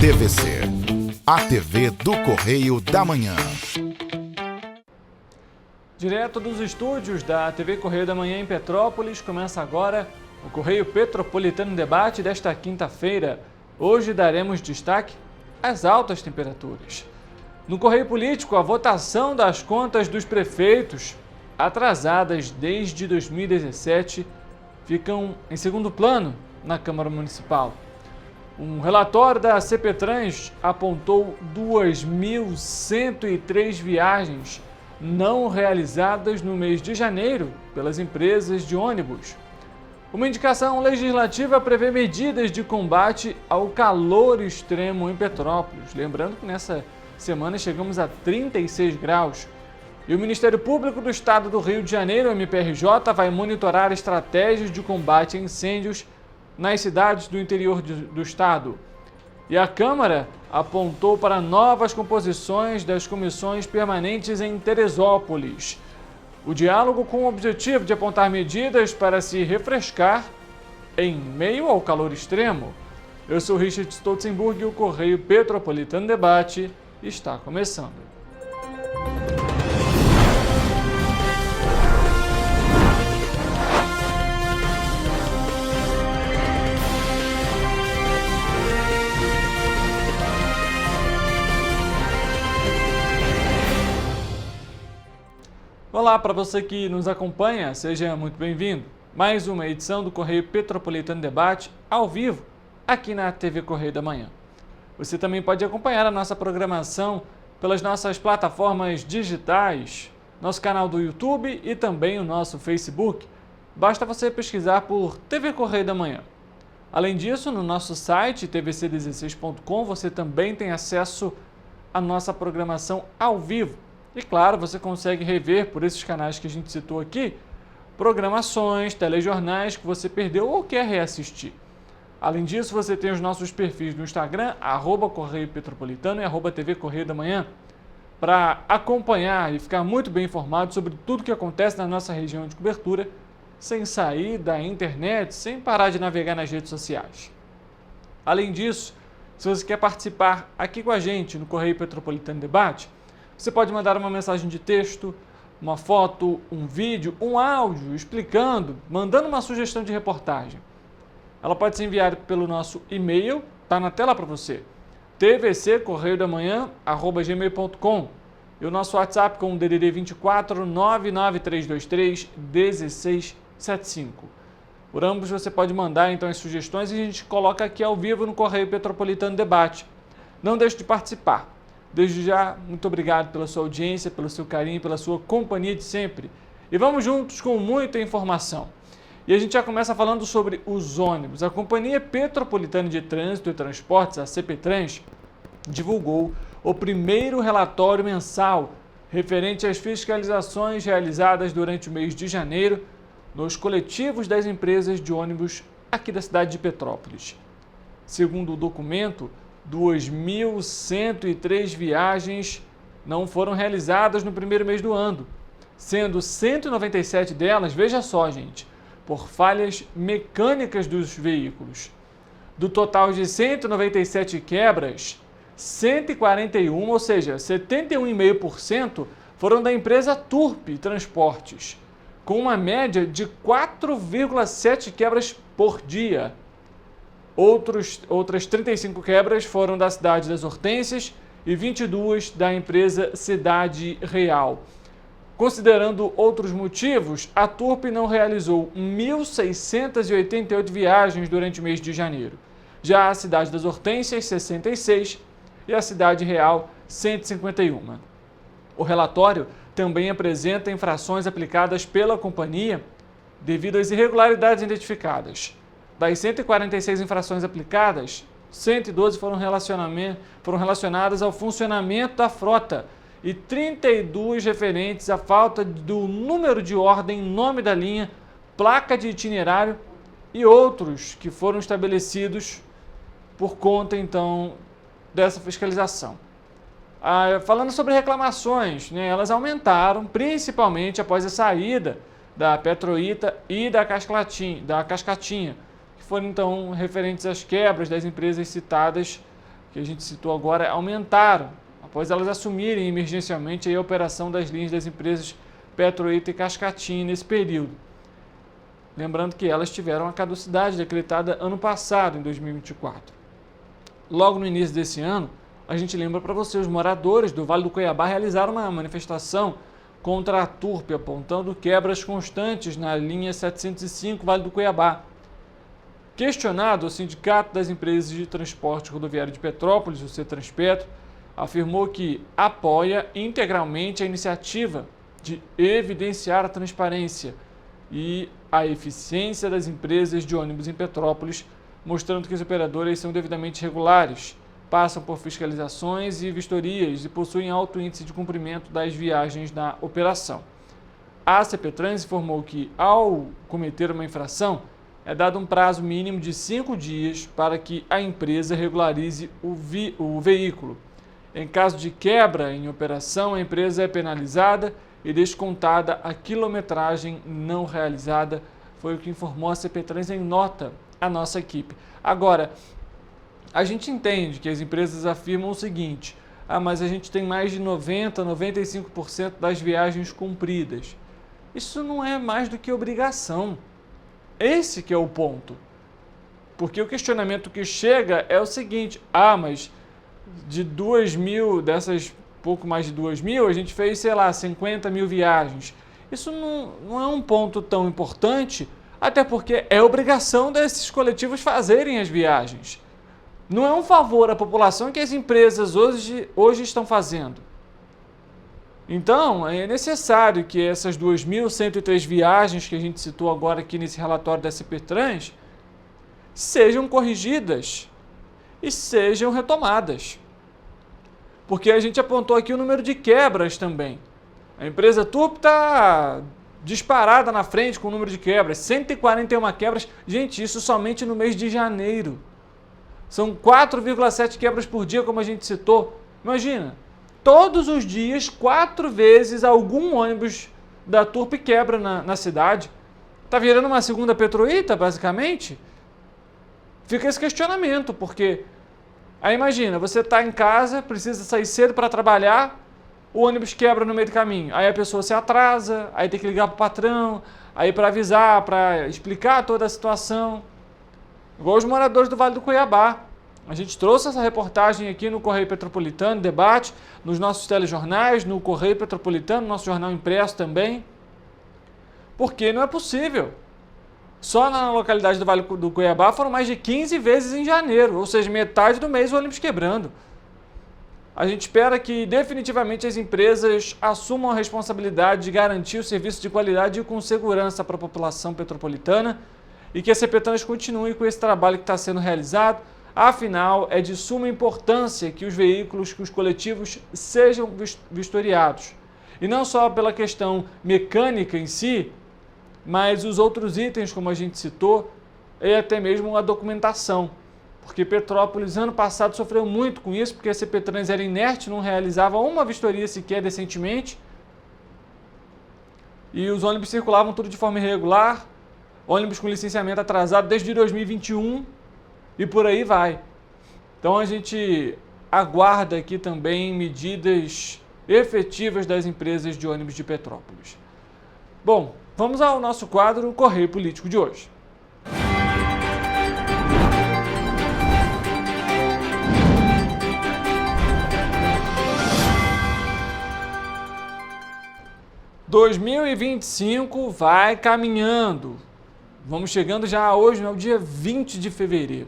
TVC, a TV do Correio da Manhã. Direto dos estúdios da TV Correio da Manhã em Petrópolis, começa agora o Correio Petropolitano Debate desta quinta-feira. Hoje daremos destaque às altas temperaturas. No Correio Político, a votação das contas dos prefeitos, atrasadas desde 2017, ficam em segundo plano na Câmara Municipal. Um relatório da CPTrans apontou 2.103 viagens não realizadas no mês de janeiro pelas empresas de ônibus. Uma indicação legislativa prevê medidas de combate ao calor extremo em Petrópolis. Lembrando que nessa semana chegamos a 36 graus. E o Ministério Público do Estado do Rio de Janeiro, MPRJ, vai monitorar estratégias de combate a incêndios nas cidades do interior do estado. E a Câmara apontou para novas composições das comissões permanentes em Teresópolis. O diálogo com o objetivo de apontar medidas para se refrescar em meio ao calor extremo. Eu sou Richard Stolzenburg e o Correio Petropolitano Debate está começando. Olá, para você que nos acompanha, seja muito bem-vindo. Mais uma edição do Correio Petropolitano Debate, ao vivo, aqui na TV Correio da Manhã. Você também pode acompanhar a nossa programação pelas nossas plataformas digitais, nosso canal do YouTube e também o nosso Facebook. Basta você pesquisar por TV Correio da Manhã. Além disso, no nosso site tvc16.com você também tem acesso à nossa programação ao vivo. E claro, você consegue rever por esses canais que a gente citou aqui, programações, telejornais que você perdeu ou quer reassistir. Além disso, você tem os nossos perfis no Instagram, @Correio Petropolitano e @TV Correio da Manhã, para acompanhar e ficar muito bem informado sobre tudo que acontece na nossa região de cobertura, sem sair da internet, sem parar de navegar nas redes sociais. Além disso, se você quer participar aqui com a gente no Correio Petropolitano Debate, você pode mandar uma mensagem de texto, uma foto, um vídeo, um áudio explicando, mandando uma sugestão de reportagem. Ela pode ser enviada pelo nosso e-mail, está na tela para você, tvccorreiodamanhã@gmail.com, e o nosso WhatsApp com o DDD 24 99323 1675. Por ambos você pode mandar então as sugestões e a gente coloca aqui ao vivo no Correio Petropolitano Debate. Não deixe de participar. Desde já, muito obrigado pela sua audiência, pelo seu carinho, pela sua companhia de sempre. E vamos juntos com muita informação. E a gente já começa falando sobre os ônibus. A Companhia Petropolitana de Trânsito e Transportes, a CPTrans, divulgou o primeiro relatório mensal referente às fiscalizações realizadas durante o mês de janeiro nos coletivos das empresas de ônibus aqui da cidade de Petrópolis. Segundo o documento, 2.103 viagens não foram realizadas no primeiro mês do ano, sendo 197 delas, veja só, gente, por falhas mecânicas dos veículos. Do total de 197 quebras, 141, ou seja, 71,5%, foram da empresa Turp Transportes, com uma média de 4,7 quebras por dia. Outras 35 quebras foram da Cidade das Hortênsias e 22 da empresa Cidade Real. Considerando outros motivos, a Turp não realizou 1.688 viagens durante o mês de janeiro. Já a Cidade das Hortênsias, 66, e a Cidade Real, 151. O relatório também apresenta infrações aplicadas pela companhia devido às irregularidades identificadas. Das 146 infrações aplicadas, 112 foram relacionadas ao funcionamento da frota e 32 referentes à falta do número de ordem, nome da linha, placa de itinerário e outros que foram estabelecidos por conta, então, dessa fiscalização. Falando sobre reclamações, elas aumentaram principalmente após a saída da Petroita e da Cascatinha, que foram então referentes às quebras das empresas citadas que a gente citou agora aumentaram, após elas assumirem emergencialmente a operação das linhas das empresas Petroita e Cascatinha nesse período. Lembrando que elas tiveram a caducidade decretada ano passado, em 2024. Logo no início desse ano, a gente lembra para você, os moradores do Vale do Cuiabá realizaram uma manifestação contra a Turp, apontando quebras constantes na linha 705 Vale do Cuiabá. Questionado, o Sindicato das Empresas de Transporte Rodoviário de Petrópolis, o CETRANSPetro, afirmou que apoia integralmente a iniciativa de evidenciar a transparência e a eficiência das empresas de ônibus em Petrópolis, mostrando que as operadoras são devidamente regulares, passam por fiscalizações e vistorias e possuem alto índice de cumprimento das viagens na operação. A CPTrans informou que, ao cometer uma infração, é dado um prazo mínimo de 5 dias para que a empresa regularize o veículo. Em caso de quebra em operação, a empresa é penalizada e descontada a quilometragem não realizada, foi o que informou a CPTrans em nota à nossa equipe. Agora, a gente entende que as empresas afirmam o seguinte: mas a gente tem mais de 90%, 95% das viagens cumpridas. Isso não é mais do que obrigação. Esse que é o ponto. Porque o questionamento que chega é o seguinte: mas de 2.000, dessas pouco mais de 2.000, a gente fez, 50 mil viagens. Isso não é um ponto tão importante, até porque é obrigação desses coletivos fazerem as viagens. Não é um favor à população que as empresas hoje estão fazendo. Então, é necessário que essas 2.103 viagens que a gente citou agora aqui nesse relatório da CPTrans sejam corrigidas e sejam retomadas. Porque a gente apontou aqui o número de quebras também. A empresa Turp está disparada na frente com o número de quebras, 141 quebras. Gente, isso somente no mês de janeiro. São 4,7 quebras por dia, como a gente citou. Imagina, todos os dias, 4 vezes, algum ônibus da Turp quebra na cidade. Está virando uma segunda Petroita, basicamente? Fica esse questionamento, porque... Aí imagina, você está em casa, precisa sair cedo para trabalhar, o ônibus quebra no meio do caminho. Aí a pessoa se atrasa, aí tem que ligar para o patrão, aí para avisar, para explicar toda a situação. Igual os moradores do Vale do Cuiabá. A gente trouxe essa reportagem aqui no Correio Petropolitano, debate, nos nossos telejornais, no Correio Petropolitano, nosso jornal impresso também. Porque não é possível. Só na localidade do Vale do Cuiabá foram mais de 15 vezes em janeiro, ou seja, metade do mês o ônibus quebrando. A gente espera que definitivamente as empresas assumam a responsabilidade de garantir o serviço de qualidade e com segurança para a população petropolitana e que a CPTrans continue com esse trabalho que está sendo realizado. Afinal, é de suma importância que os veículos, que os coletivos sejam vistoriados. E não só pela questão mecânica em si, mas os outros itens, como a gente citou, e até mesmo a documentação. Porque Petrópolis, ano passado, sofreu muito com isso, porque a CPTrans era inerte, não realizava uma vistoria sequer decentemente. E os ônibus circulavam tudo de forma irregular, ônibus com licenciamento atrasado desde 2021 e por aí vai. Então a gente aguarda aqui também medidas efetivas das empresas de ônibus de Petrópolis. Bom, vamos ao nosso quadro Correio Político de hoje. « 2025 vai caminhando. Vamos chegando já hoje, no dia 20 de fevereiro.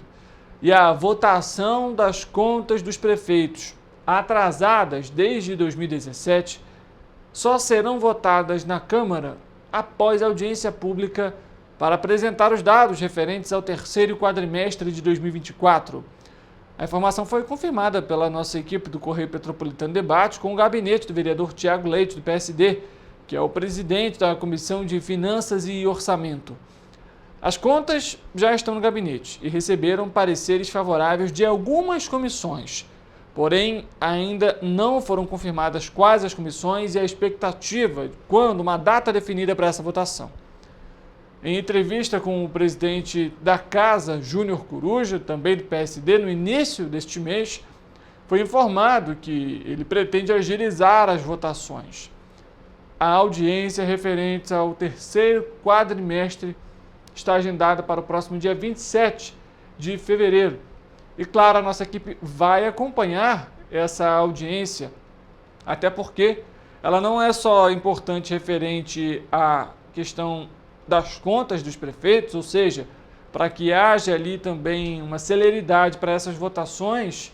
E a votação das contas dos prefeitos, atrasadas desde 2017, só serão votadas na Câmara após a audiência pública para apresentar os dados referentes ao terceiro quadrimestre de 2024. A informação foi confirmada pela nossa equipe do Correio Petropolitano Debate com o gabinete do vereador Tiago Leite, do PSD, que é o presidente da Comissão de Finanças e Orçamento. As contas já estão no gabinete e receberam pareceres favoráveis de algumas comissões, porém ainda não foram confirmadas quais as comissões e a expectativa de quando uma data definida para essa votação. Em entrevista com o presidente da Casa, Júnior Coruja, também do PSD, no início deste mês, foi informado que ele pretende agilizar as votações. A audiência referente ao terceiro quadrimestre está agendada para o próximo dia 27 de fevereiro. E claro, a nossa equipe vai acompanhar essa audiência, até porque ela não é só importante referente à questão das contas dos prefeitos, ou seja, para que haja ali também uma celeridade para essas votações,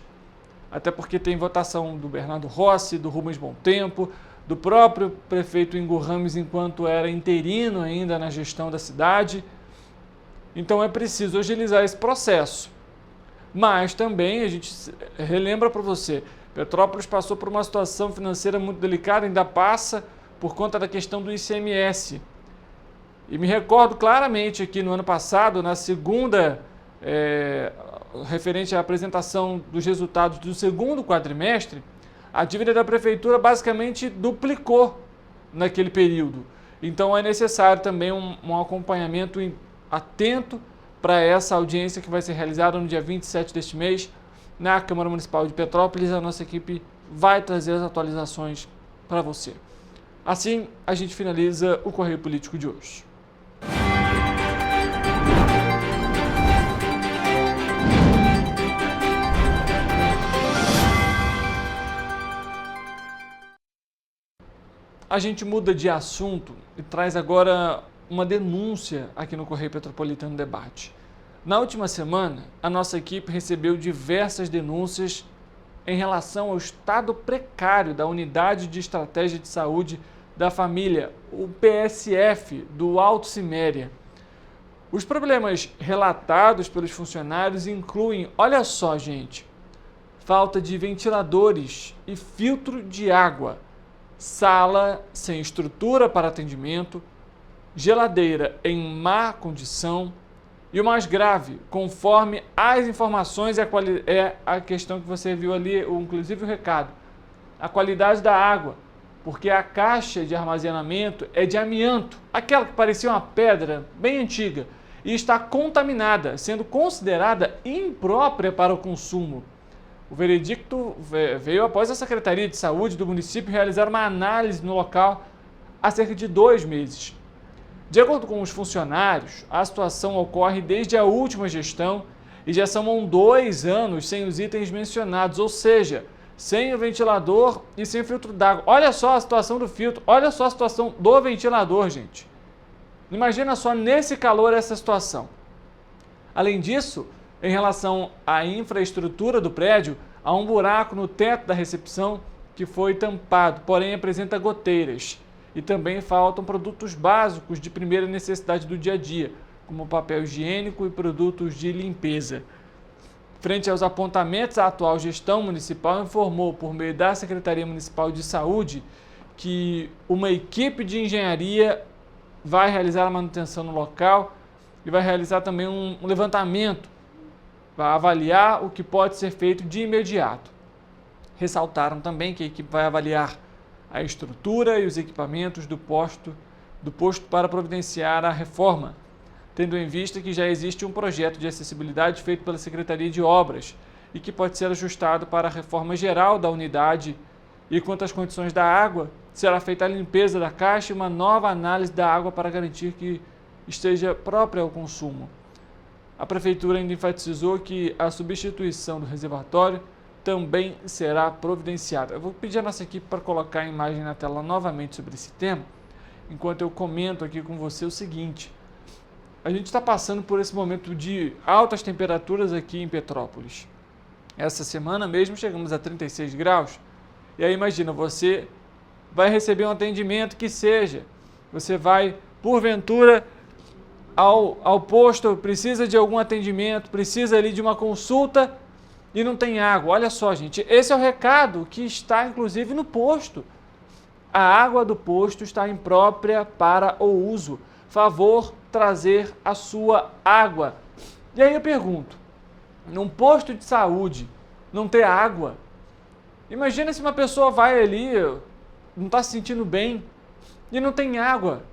até porque tem votação do Bernardo Rossi, do Rubens Bom Tempo, do próprio prefeito Ingo Ramos enquanto era interino ainda na gestão da cidade. Então é preciso agilizar esse processo. Mas também a gente relembra para você, Petrópolis passou por uma situação financeira muito delicada, ainda passa por conta da questão do ICMS. E me recordo claramente aqui no ano passado, na segunda, referente à apresentação dos resultados do segundo quadrimestre, a dívida da prefeitura basicamente duplicou naquele período. Então é necessário também um acompanhamento atento para essa audiência que vai ser realizada no dia 27 deste mês na Câmara Municipal de Petrópolis. A nossa equipe vai trazer as atualizações para você. Assim, a gente finaliza o Correio Político de hoje. A gente muda de assunto e traz agora uma denúncia aqui no Correio Petropolitano Debate. Na última semana, a nossa equipe recebeu diversas denúncias em relação ao estado precário da Unidade de Estratégia de Saúde da Família, o PSF, do Alto Ciméria. Os problemas relatados pelos funcionários incluem, olha só, gente, falta de ventiladores e filtro de água, sala sem estrutura para atendimento, geladeira em má condição e o mais grave, conforme as informações, é a questão que você viu ali, inclusive o recado, a qualidade da água, porque a caixa de armazenamento é de amianto, aquela que parecia uma pedra bem antiga e está contaminada, sendo considerada imprópria para o consumo. O veredicto veio após a Secretaria de Saúde do município realizar uma análise no local há cerca de 2 meses. De acordo com os funcionários, a situação ocorre desde a última gestão e já são 2 anos sem os itens mencionados, ou seja, sem o ventilador e sem filtro d'água. Olha só a situação do filtro, olha só a situação do ventilador, gente. Imagina só nesse calor essa situação. Além disso, em relação à infraestrutura do prédio, há um buraco no teto da recepção que foi tampado, porém apresenta goteiras. E também faltam produtos básicos de primeira necessidade do dia a dia, como papel higiênico e produtos de limpeza. Frente aos apontamentos, a atual gestão municipal informou, por meio da Secretaria Municipal de Saúde, que uma equipe de engenharia vai realizar a manutenção no local e vai realizar também um levantamento para avaliar o que pode ser feito de imediato. Ressaltaram também que a equipe vai avaliar a estrutura e os equipamentos do posto para providenciar a reforma, tendo em vista que já existe um projeto de acessibilidade feito pela Secretaria de Obras e que pode ser ajustado para a reforma geral da unidade. E quanto às condições da água, será feita a limpeza da caixa e uma nova análise da água para garantir que esteja própria ao consumo. A Prefeitura ainda enfatizou que a substituição do reservatório também será providenciada. Eu vou pedir à nossa equipe para colocar a imagem na tela novamente sobre esse tema, enquanto eu comento aqui com você o seguinte. A gente está passando por esse momento de altas temperaturas aqui em Petrópolis. Essa semana mesmo chegamos a 36 graus. E aí imagina, você vai receber um atendimento que seja, você vai, porventura, ao posto, precisa de algum atendimento, precisa ali de uma consulta e não tem água. Olha só, gente, esse é o recado que está inclusive no posto. A água do posto está imprópria para o uso. Favor trazer a sua água. E aí eu pergunto, num posto de saúde não ter água? Imagina se uma pessoa vai ali, não está se sentindo bem e não tem água.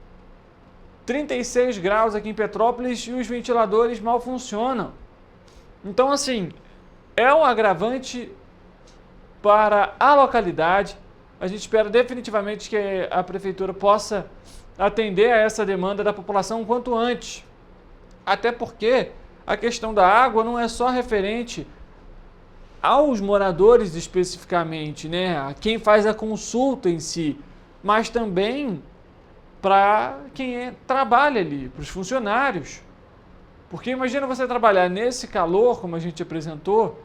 36 graus aqui em Petrópolis e os ventiladores mal funcionam. Então, assim, é um agravante para a localidade. A gente espera definitivamente que a Prefeitura possa atender a essa demanda da população o quanto antes. Até porque a questão da água não é só referente aos moradores especificamente, né? A quem faz a consulta em si, mas também para quem trabalha ali, para os funcionários. Porque imagina você trabalhar nesse calor, como a gente apresentou,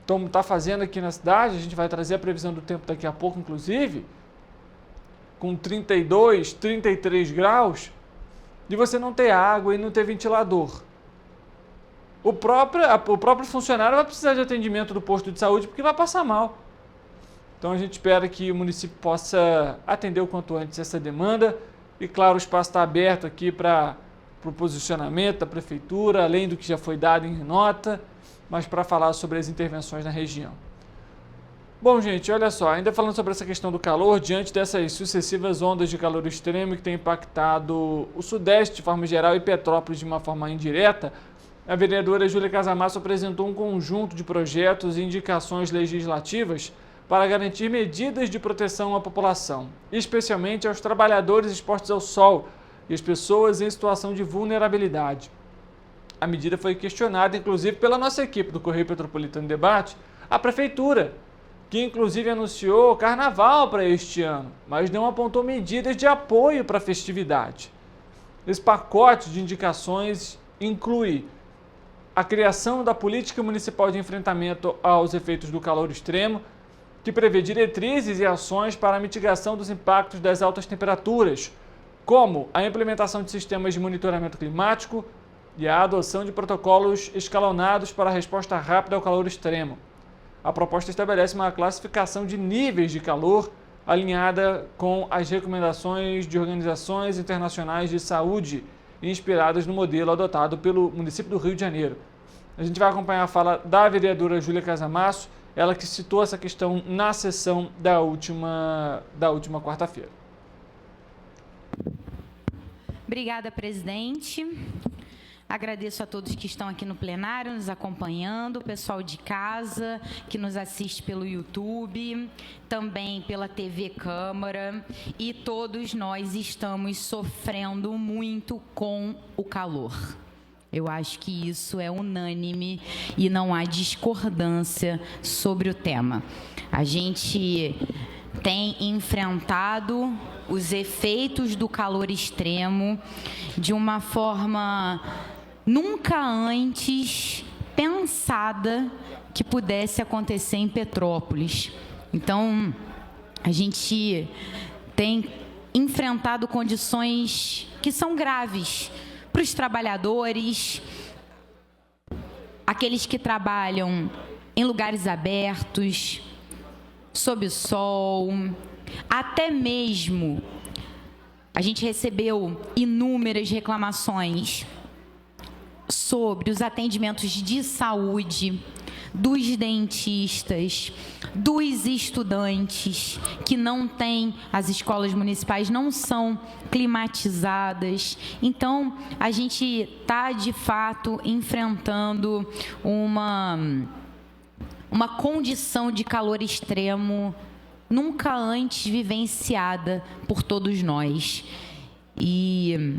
como está fazendo aqui na cidade, a gente vai trazer a previsão do tempo daqui a pouco, inclusive, com 32, 33 graus, e você não ter água e não ter ventilador. O próprio funcionário vai precisar de atendimento do posto de saúde porque vai passar mal. Então a gente espera que o município possa atender o quanto antes essa demanda. E claro, o espaço está aberto aqui para o posicionamento da Prefeitura, além do que já foi dado em nota, mas para falar sobre as intervenções na região. Bom, gente, olha só, ainda falando sobre essa questão do calor, diante dessas sucessivas ondas de calor extremo que têm impactado o Sudeste de forma geral e Petrópolis de uma forma indireta, a vereadora Júlia Casamasso apresentou um conjunto de projetos e indicações legislativas para garantir medidas de proteção à população, especialmente aos trabalhadores expostos ao sol e às pessoas em situação de vulnerabilidade. A medida foi questionada, inclusive, pela nossa equipe do Correio Petropolitano Debate, a Prefeitura, que inclusive anunciou carnaval para este ano, mas não apontou medidas de apoio para a festividade. Esse pacote de indicações inclui a criação da Política Municipal de Enfrentamento aos Efeitos do Calor Extremo, que prevê diretrizes e ações para a mitigação dos impactos das altas temperaturas, como a implementação de sistemas de monitoramento climático e a adoção de protocolos escalonados para a resposta rápida ao calor extremo. A proposta estabelece uma classificação de níveis de calor alinhada com as recomendações de organizações internacionais de saúde inspiradas no modelo adotado pelo município do Rio de Janeiro. A gente vai acompanhar a fala da vereadora Júlia Casamasso, ela que citou essa questão na sessão da última quarta-feira. Obrigada, presidente. Agradeço a todos que estão aqui no plenário, nos acompanhando, o pessoal de casa, que nos assiste pelo YouTube, também pela TV Câmara, e todos nós estamos sofrendo muito com o calor. Eu acho que isso é unânime e não há discordância sobre o tema. A gente tem enfrentado os efeitos do calor extremo de uma forma nunca antes pensada que pudesse acontecer em Petrópolis. Então, a gente tem enfrentado condições que são graves para os trabalhadores, aqueles que trabalham em lugares abertos, sob o sol, até mesmo a gente recebeu inúmeras reclamações sobre os atendimentos de saúde dos dentistas, dos estudantes que não têm, as escolas municipais não são climatizadas. Então, a gente está, de fato, enfrentando uma condição de calor extremo nunca antes vivenciada por todos nós. E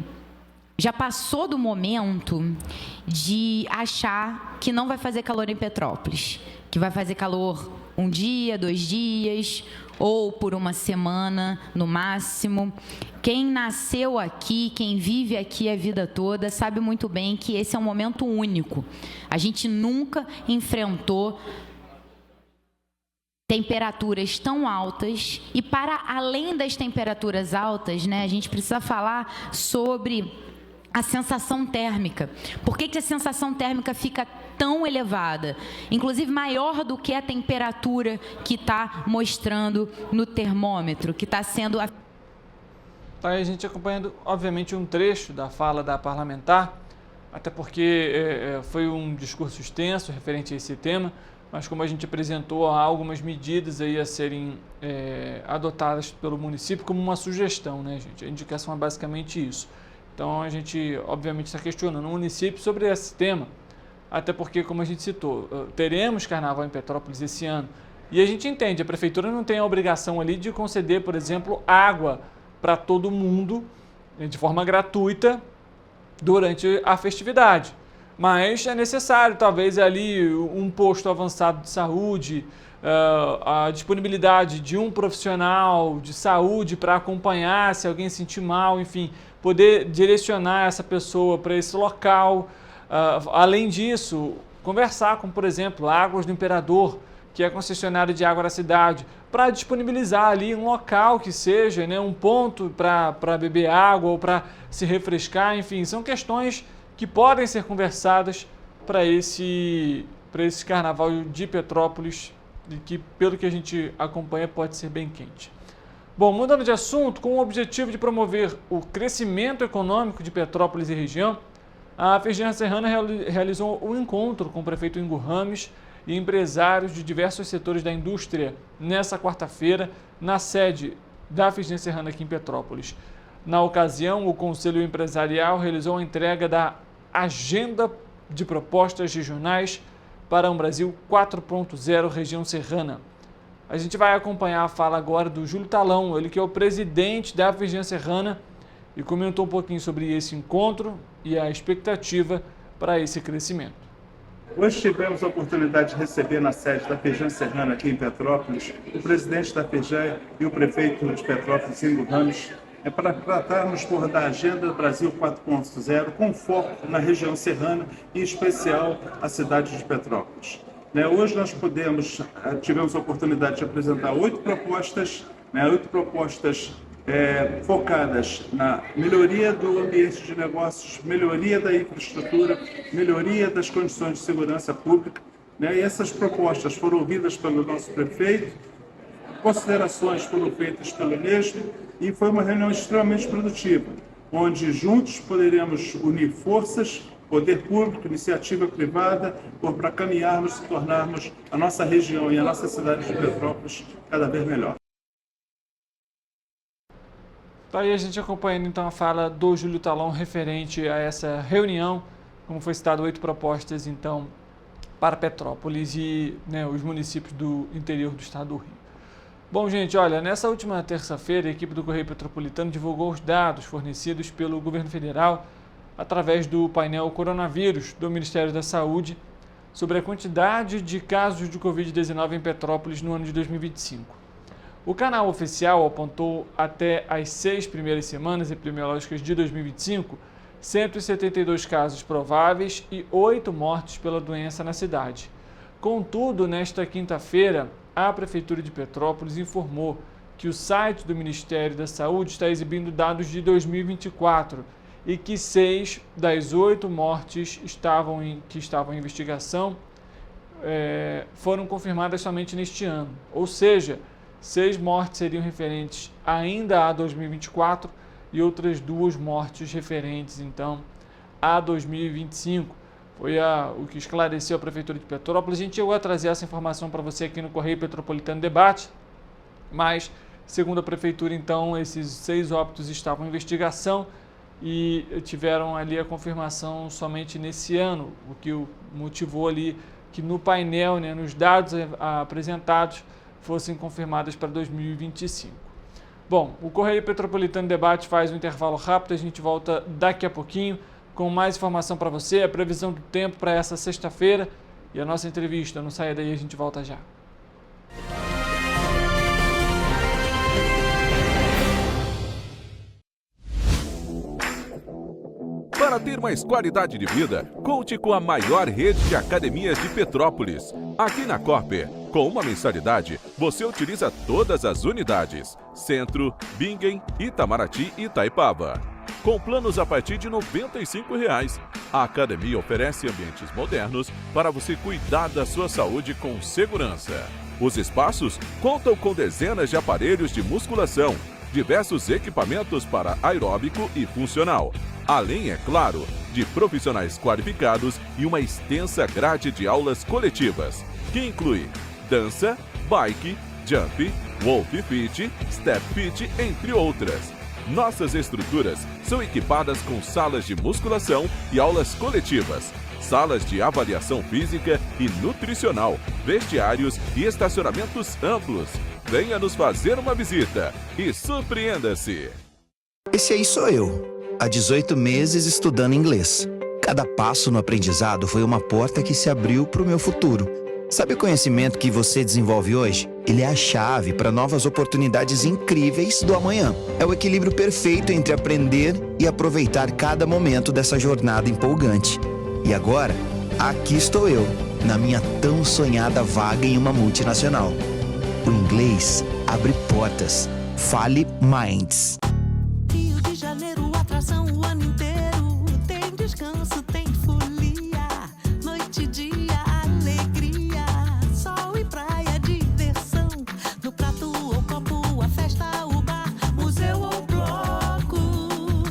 já passou do momento de achar que não vai fazer calor em Petrópolis, que vai fazer calor um dia, 2 dias, ou por uma semana no máximo. Quem nasceu aqui, quem vive aqui a vida toda, sabe muito bem que esse é um momento único. A gente nunca enfrentou temperaturas tão altas, e para além das temperaturas altas, né, a gente precisa falar sobre a sensação térmica. Por que a sensação térmica fica tão elevada? Inclusive maior do que a temperatura que está mostrando no termômetro, que está sendo... Tá aí a gente acompanhando, obviamente, um trecho da fala da parlamentar, até porque foi um discurso extenso referente a esse tema, mas como a gente apresentou, há algumas medidas aí a serem adotadas pelo município como uma sugestão, né, gente? A indicação é basicamente isso. Então, a gente, obviamente, está questionando o município sobre esse tema, até porque, como a gente citou, teremos carnaval em Petrópolis esse ano, E a gente entende, a prefeitura não tem a obrigação ali de conceder, por exemplo, água para todo mundo de forma gratuita durante a festividade. Mas é necessário, talvez, ali um posto avançado de saúde, a disponibilidade de um profissional de saúde para acompanhar se alguém sentir mal, enfim, poder direcionar essa pessoa para esse local. Além disso, conversar com, por exemplo, Águas do Imperador, que é a concessionária de água da cidade, para disponibilizar ali um local que seja, né, um ponto para beber água ou para se refrescar, enfim, são questões que podem ser conversadas para esse carnaval de Petrópolis, e que, pelo que a gente acompanha, pode ser bem quente. Bom, mudando de assunto, com o objetivo de promover o crescimento econômico de Petrópolis e região, a Feijão Serrana realizou um encontro com o prefeito Ingo Rames e empresários de diversos setores da indústria nessa quarta-feira, na sede da Feijão Serrana aqui em Petrópolis. Na ocasião, o Conselho Empresarial realizou a entrega da Agenda de Propostas Regionais para um Brasil 4.0 Região Serrana. A gente vai acompanhar a fala agora do Júlio Talão, ele que é o presidente da Feijão Serrana, e comentou um pouquinho sobre esse encontro e a expectativa para esse crescimento. Hoje tivemos a oportunidade de receber na sede da Feijão Serrana aqui em Petrópolis o presidente da Feijão e o prefeito de Petrópolis, Ingo Rames, para tratarmos da Agenda Brasil 4.0 com foco na região serrana e em especial a cidade de Petrópolis. Hoje nós tivemos a oportunidade de apresentar 8 propostas, 8 propostas focadas na melhoria do ambiente de negócios, melhoria da infraestrutura, melhoria das condições de segurança pública. E essas propostas foram ouvidas pelo nosso prefeito, considerações foram feitas pelo mesmo, e foi uma reunião extremamente produtiva, onde juntos poderemos unir forças, poder público, iniciativa privada, para caminharmos e tornarmos a nossa região e a nossa cidade de Petrópolis cada vez melhor. Tá aí a gente acompanhando então a fala do Júlio Talão referente a essa reunião, como foi citado, 8 propostas então para Petrópolis e os municípios do interior do estado do Rio. Bom, gente, olha, nessa última terça-feira a equipe do Correio Petropolitano divulgou os dados fornecidos pelo governo federal através do painel Coronavírus do Ministério da Saúde sobre a quantidade de casos de Covid-19 em Petrópolis no ano de 2025. O canal oficial apontou até as 6 primeiras semanas epidemiológicas de 2025, 172 casos prováveis e 8 mortes pela doença na cidade. Contudo, nesta quinta-feira, a Prefeitura de Petrópolis informou que o site do Ministério da Saúde está exibindo dados de 2024 e que 6 das 8 mortes que estavam em investigação foram confirmadas somente neste ano. Ou seja, 6 mortes seriam referentes ainda a 2024 e outras 2 mortes referentes, então, a 2025. Foi o que esclareceu a Prefeitura de Petrópolis. A gente chegou a trazer essa informação para você aqui no Correio Petropolitano Debate, mas, segundo a Prefeitura, então, esses 6 óbitos estavam em investigação e tiveram ali a confirmação somente nesse ano, o que motivou ali que no painel, nos dados apresentados, fossem confirmadas para 2025. Bom, o Correio Petropolitano Debate faz um intervalo rápido, a gente volta daqui a pouquinho com mais informação para você, a previsão do tempo para essa sexta-feira e a nossa entrevista. Não saia daí, a gente volta já. Para ter mais qualidade de vida, conte com a maior rede de academias de Petrópolis. Aqui na Corper, com uma mensalidade, você utiliza todas as unidades: Centro, Bingen, Itamaraty e Itaipava. Com planos a partir de R$ 95,00. A academia oferece ambientes modernos para você cuidar da sua saúde com segurança. Os espaços contam com dezenas de aparelhos de musculação, diversos equipamentos para aeróbico e funcional, além, é claro, de profissionais qualificados e uma extensa grade de aulas coletivas, que inclui dança, bike, jump, wolf fit, step fit, entre outras. Nossas estruturas são equipadas com salas de musculação e aulas coletivas, salas de avaliação física e nutricional, vestiários e estacionamentos amplos. Venha nos fazer uma visita e surpreenda-se! Esse aí sou eu, há 18 meses estudando inglês. Cada passo no aprendizado foi uma porta que se abriu para o meu futuro. Sabe o conhecimento que você desenvolve hoje? Ele é a chave para novas oportunidades incríveis do amanhã. É o equilíbrio perfeito entre aprender e aproveitar cada momento dessa jornada empolgante. E agora, aqui estou eu, na minha tão sonhada vaga em uma multinacional. O inglês abre portas. Fale Minds. Rio de Janeiro, atração o ano inteiro. Tem descanso, tem folia, noite e dia, alegria, sol e praia, diversão. No prato ou copo, a festa, o bar, museu ou bloco.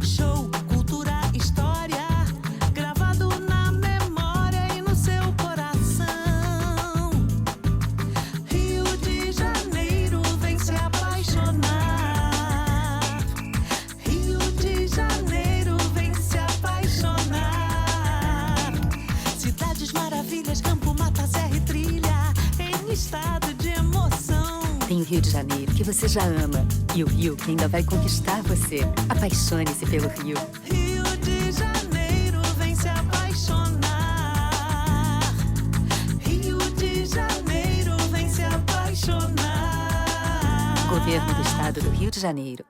Show, cultura, história, gravado na memória e no seu coração. Rio de Janeiro, vem se apaixonar. Rio de Janeiro, vem se apaixonar. Cidades maravilhas, campo, mata, serra e trilha, em estado de emoção. Tem o Rio de Janeiro, que você já ama, e o Rio, que ainda vai conquistar você. Apaixone-se pelo Rio. Rio de Janeiro, vem se apaixonar. Rio de Janeiro, vem se apaixonar. Governo do Estado do Rio de Janeiro.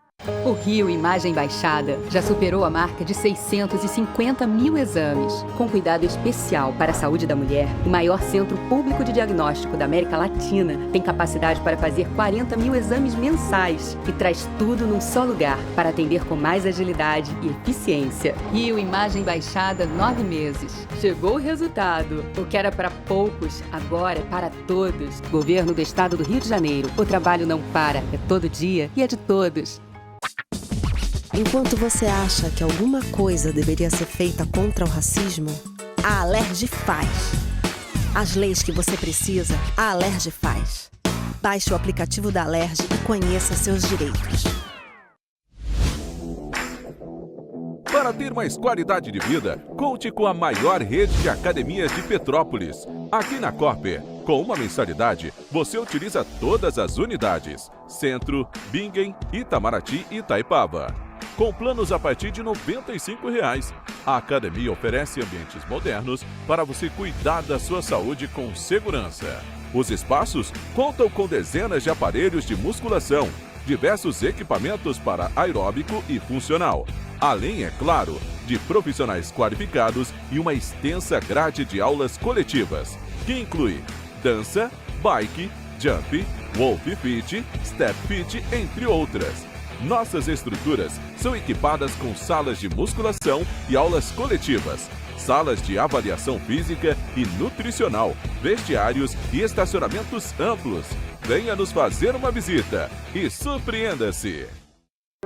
O Rio Imagem Baixada já superou a marca de 650 mil exames. Com cuidado especial para a saúde da mulher, o maior centro público de diagnóstico da América Latina tem capacidade para fazer 40 mil exames mensais e traz tudo num só lugar para atender com mais agilidade e eficiência. Rio Imagem Baixada, 9 meses. Chegou o resultado. O que era para poucos, agora é para todos. Governo do Estado do Rio de Janeiro. O trabalho não para, é todo dia e é de todos. Enquanto você acha que alguma coisa deveria ser feita contra o racismo, a Alerj faz. As leis que você precisa, a Alerj faz. Baixe o aplicativo da Alerj e conheça seus direitos. Para ter mais qualidade de vida, conte com a maior rede de academias de Petrópolis. Aqui na Corper, com uma mensalidade, você utiliza todas as unidades: Centro, Bingen, Itamaraty e Itaipava. Com planos a partir de R$ 95,00. A academia oferece ambientes modernos para você cuidar da sua saúde com segurança. Os espaços contam com dezenas de aparelhos de musculação, diversos equipamentos para aeróbico e funcional, além, é claro, de profissionais qualificados e uma extensa grade de aulas coletivas, que inclui dança, bike, jump, wolf fit, step fit, entre outras. Nossas estruturas são equipadas com salas de musculação e aulas coletivas, salas de avaliação física e nutricional, vestiários e estacionamentos amplos. Venha nos fazer uma visita e surpreenda-se!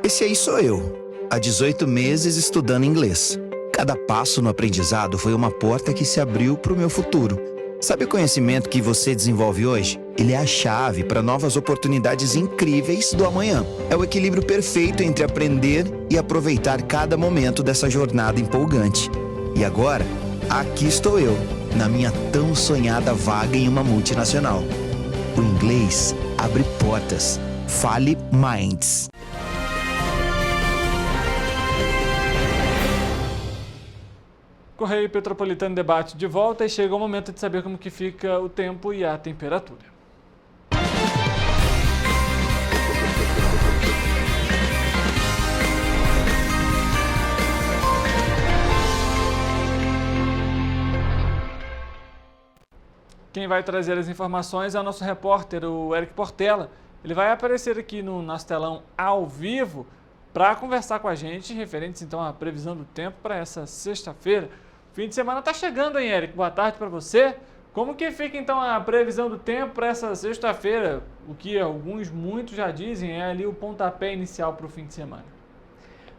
Esse aí sou eu, há 18 meses estudando inglês. Cada passo no aprendizado foi uma porta que se abriu para o meu futuro. Sabe o conhecimento que você desenvolve hoje? Ele é a chave para novas oportunidades incríveis do amanhã. É o equilíbrio perfeito entre aprender e aproveitar cada momento dessa jornada empolgante. E agora, aqui estou eu, na minha tão sonhada vaga em uma multinacional. O inglês abre portas. Fale Minds. Correio Petropolitano Debate de volta e chega o momento de saber como que fica o tempo e a temperatura. Quem vai trazer as informações é o nosso repórter, o Eric Portela. Ele vai aparecer aqui no nosso telão ao vivo para conversar com a gente, referentes então à previsão do tempo para essa sexta-feira. O fim de semana está chegando, hein, Eric? Boa tarde para você. Como que fica então a previsão do tempo para essa sexta-feira? O que muitos já dizem é ali o pontapé inicial para o fim de semana.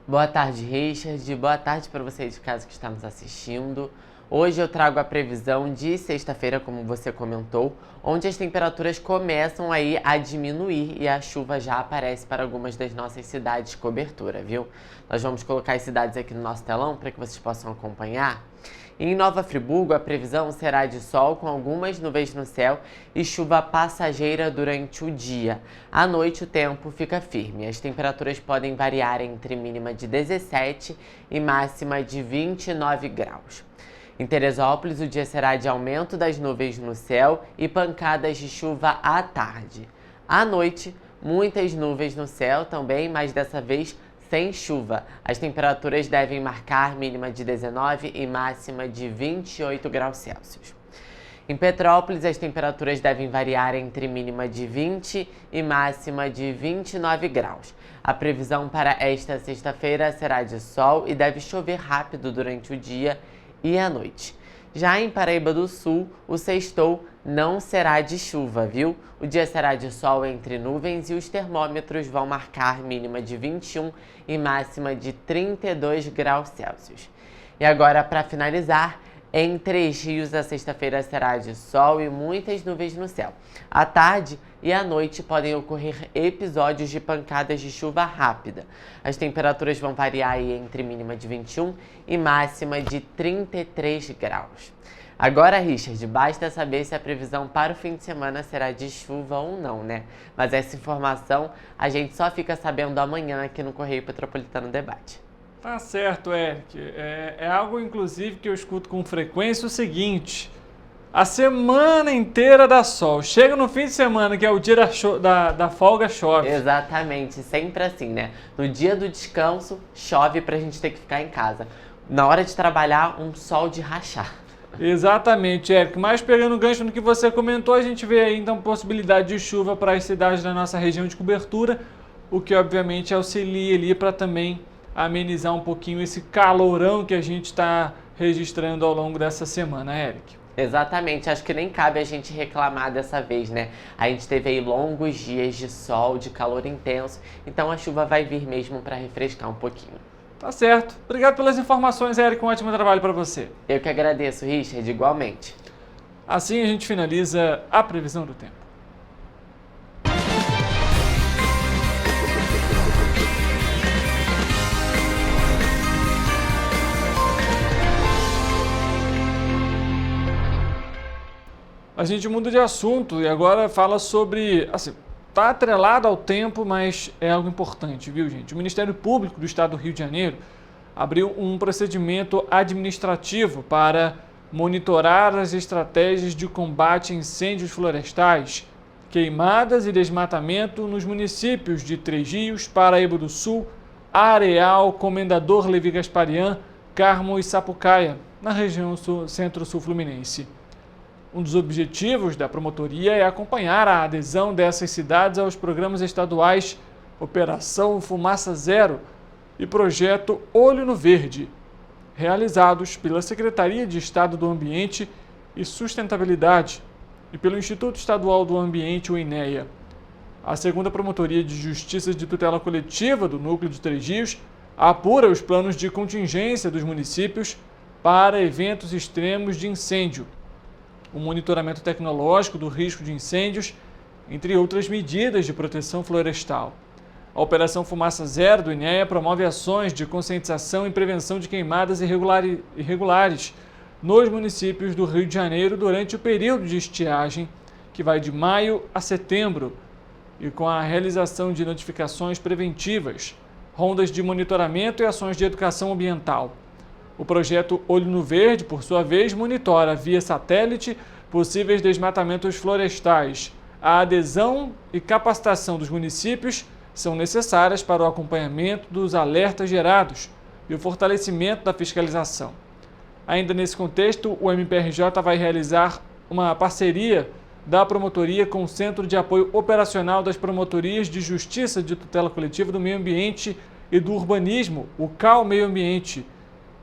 Boa tarde, Richard. Boa tarde para você de casa que está nos assistindo. Hoje eu trago a previsão de sexta-feira, como você comentou, onde as temperaturas começam aí a diminuir e a chuva já aparece para algumas das nossas cidades de cobertura, viu? Nós vamos colocar as cidades aqui no nosso telão para que vocês possam acompanhar. Em Nova Friburgo, a previsão será de sol com algumas nuvens no céu e chuva passageira durante o dia. À noite, o tempo fica firme. As temperaturas podem variar entre mínima de 17 e máxima de 29 graus. Em Teresópolis, o dia será de aumento das nuvens no céu e pancadas de chuva à tarde. À noite, muitas nuvens no céu também, mas dessa vez sem chuva. As temperaturas devem marcar mínima de 19 e máxima de 28 graus Celsius. Em Petrópolis, as temperaturas devem variar entre mínima de 20 e máxima de 29 graus. A previsão para esta sexta-feira será de sol e deve chover rápido durante o dia e à noite. Já em Paraíba do Sul, o sextou não será de chuva, viu? O dia será de sol entre nuvens e os termômetros vão marcar mínima de 21 e máxima de 32 graus Celsius. E agora, para finalizar, em Três Rios, a sexta-feira será de sol e muitas nuvens no céu. À tarde e à noite podem ocorrer episódios de pancadas de chuva rápida. As temperaturas vão variar entre mínima de 21 e máxima de 33 graus. Agora, Richard, basta saber se a previsão para o fim de semana será de chuva ou não, né? Mas essa informação a gente só fica sabendo amanhã aqui no Correio Petropolitano Debate. Tá certo, Eric. É algo, inclusive, que eu escuto com frequência o seguinte: a semana inteira dá sol. Chega no fim de semana, que é o dia da folga, chove. Exatamente, sempre assim, né? No dia do descanso, chove pra gente ter que ficar em casa. Na hora de trabalhar, um sol de rachar. Exatamente, Eric. Mas pegando o gancho no que você comentou, a gente vê aí então possibilidade de chuva para as cidades da nossa região de cobertura, o que obviamente auxilia ali para também amenizar um pouquinho esse calorão que a gente está registrando ao longo dessa semana, Eric. Exatamente, acho que nem cabe a gente reclamar dessa vez, né? A gente teve aí longos dias de sol, de calor intenso, então a chuva vai vir mesmo para refrescar um pouquinho. Tá certo. Obrigado pelas informações, Eric. Um ótimo trabalho para você. Eu que agradeço, Richard, igualmente. Assim a gente finaliza a previsão do tempo. A gente muda de assunto e agora fala sobre, assim, tá atrelado ao tempo, mas é algo importante, viu, gente? O Ministério Público do Estado do Rio de Janeiro abriu um procedimento administrativo para monitorar as estratégias de combate a incêndios florestais, queimadas e desmatamento nos municípios de Três Rios, Paraíba do Sul, Areal, Comendador Levi Gasparian, Carmo e Sapucaia, na região centro-sul fluminense. Um dos objetivos da promotoria é acompanhar a adesão dessas cidades aos programas estaduais Operação Fumaça Zero e Projeto Olho no Verde, realizados pela Secretaria de Estado do Ambiente e Sustentabilidade e pelo Instituto Estadual do Ambiente, o INEA. A segunda Promotoria de Justiça de Tutela Coletiva do Núcleo de Três Rios apura os planos de contingência dos municípios para eventos extremos de incêndio, o monitoramento tecnológico do risco de incêndios, entre outras medidas de proteção florestal. A Operação Fumaça Zero do INEA promove ações de conscientização e prevenção de queimadas irregulares nos municípios do Rio de Janeiro durante o período de estiagem, que vai de maio a setembro, e com a realização de notificações preventivas, rondas de monitoramento e ações de educação ambiental. O projeto Olho no Verde, por sua vez, monitora via satélite possíveis desmatamentos florestais. A adesão e capacitação dos municípios são necessárias para o acompanhamento dos alertas gerados e o fortalecimento da fiscalização. Ainda nesse contexto, o MPRJ vai realizar uma parceria da promotoria com o Centro de Apoio Operacional das Promotorias de Justiça de Tutela Coletiva do Meio Ambiente e do Urbanismo, o CAL Meio Ambiente,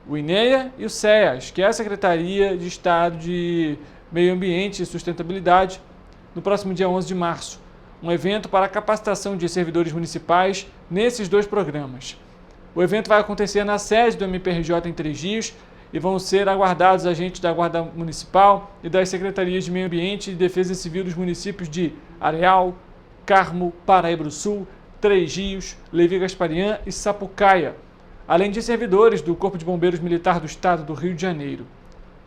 o INEA e o SEAS, que é a Secretaria de Estado de Meio Ambiente e Sustentabilidade, no próximo dia 11 de março, um evento para a capacitação de servidores municipais nesses dois programas. O evento vai acontecer na sede do MPRJ em Três Rios e vão ser aguardados agentes da Guarda Municipal e das Secretarias de Meio Ambiente e Defesa Civil dos municípios de Areal, Carmo, Paraíba do Sul, Três Rios, Levi Gasparian e Sapucaia, além de servidores do Corpo de Bombeiros Militar do Estado do Rio de Janeiro.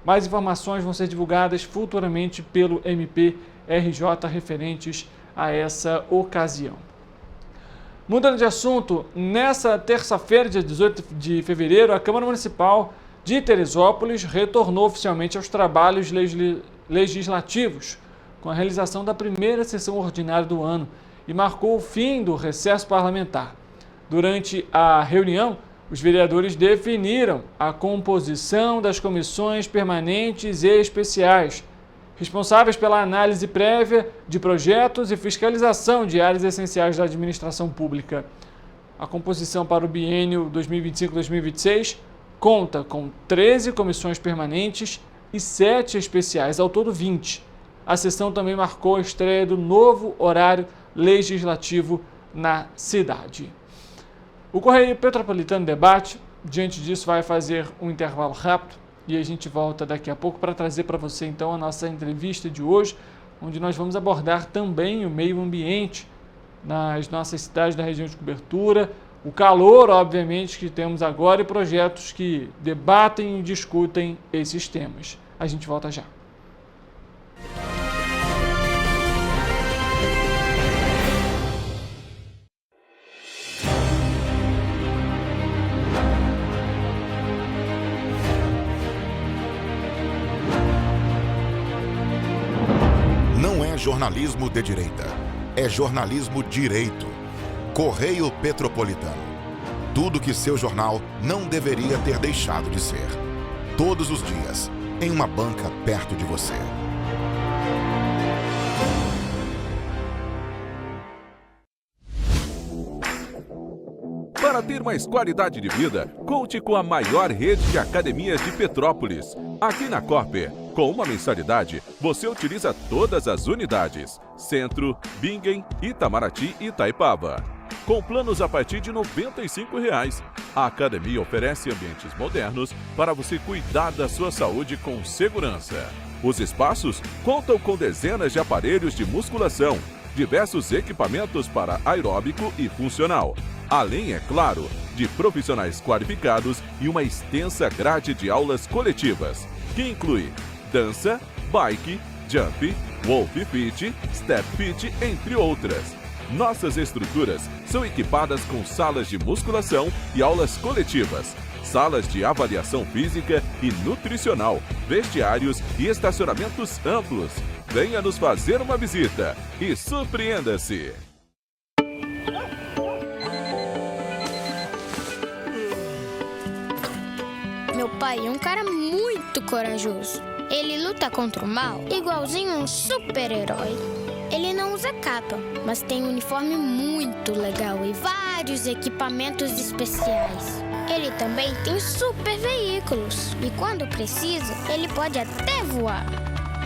Mais informações vão ser divulgadas futuramente pelo MPRJ referentes a essa ocasião. Mudando de assunto, nessa terça-feira, dia 18 de fevereiro, a Câmara Municipal de Teresópolis retornou oficialmente aos trabalhos legislativos, com a realização da primeira sessão ordinária do ano e marcou o fim do recesso parlamentar. Durante a reunião, os vereadores definiram a composição das comissões permanentes e especiais, responsáveis pela análise prévia de projetos e fiscalização de áreas essenciais da administração pública. A composição para o biênio 2025-2026 conta com 13 comissões permanentes e 7 especiais, ao todo 20. A sessão também marcou a estreia do novo horário legislativo na cidade. O Correio Petropolitano Debate, diante disso, vai fazer um intervalo rápido e a gente volta daqui a pouco para trazer para você então a nossa entrevista de hoje, onde nós vamos abordar também o meio ambiente nas nossas cidades da região de cobertura, o calor, obviamente, que temos agora e projetos que debatem e discutem esses temas. A gente volta já. Não é jornalismo de direita, é jornalismo direito. Correio Petropolitano. Tudo que seu jornal não deveria ter deixado de ser. Todos os dias, em uma banca perto de você. Para ter mais qualidade de vida, conte com a maior rede de academias de Petrópolis. Aqui na Corper, com uma mensalidade, você utiliza todas as unidades: Centro, Bingen, Itamaraty e Itaipava. Com planos a partir de R$ 95,00. A academia oferece ambientes modernos para você cuidar da sua saúde com segurança. Os espaços contam com dezenas de aparelhos de musculação, diversos equipamentos para aeróbico e funcional, além, é claro, de profissionais qualificados e uma extensa grade de aulas coletivas, que inclui dança, bike, jump, wolf fit, step fit, entre outras. Nossas estruturas são equipadas com salas de musculação e aulas coletivas, salas de avaliação física e nutricional, vestiários e estacionamentos amplos. Venha nos fazer uma visita e surpreenda-se! Meu pai é um cara muito corajoso. Ele luta contra o mal igualzinho um super-herói. Ele não usa capa, mas tem um uniforme muito legal e vários equipamentos especiais. Ele também tem super veículos e quando precisa, ele pode até voar.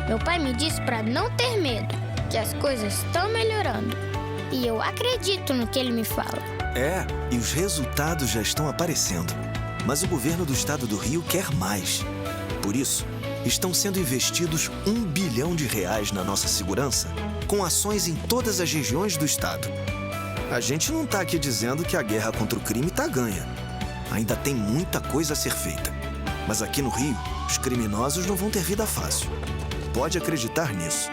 Meu pai me disse para não ter medo, que as coisas estão melhorando. E eu acredito no que ele me fala. É, e os resultados já estão aparecendo. Mas o governo do estado do Rio quer mais. Por isso, estão sendo investidos R$ 1 bilhão na nossa segurança, com ações em todas as regiões do estado. A gente não está aqui dizendo que a guerra contra o crime está ganha. Ainda tem muita coisa a ser feita. Mas aqui no Rio, os criminosos não vão ter vida fácil. Pode acreditar nisso.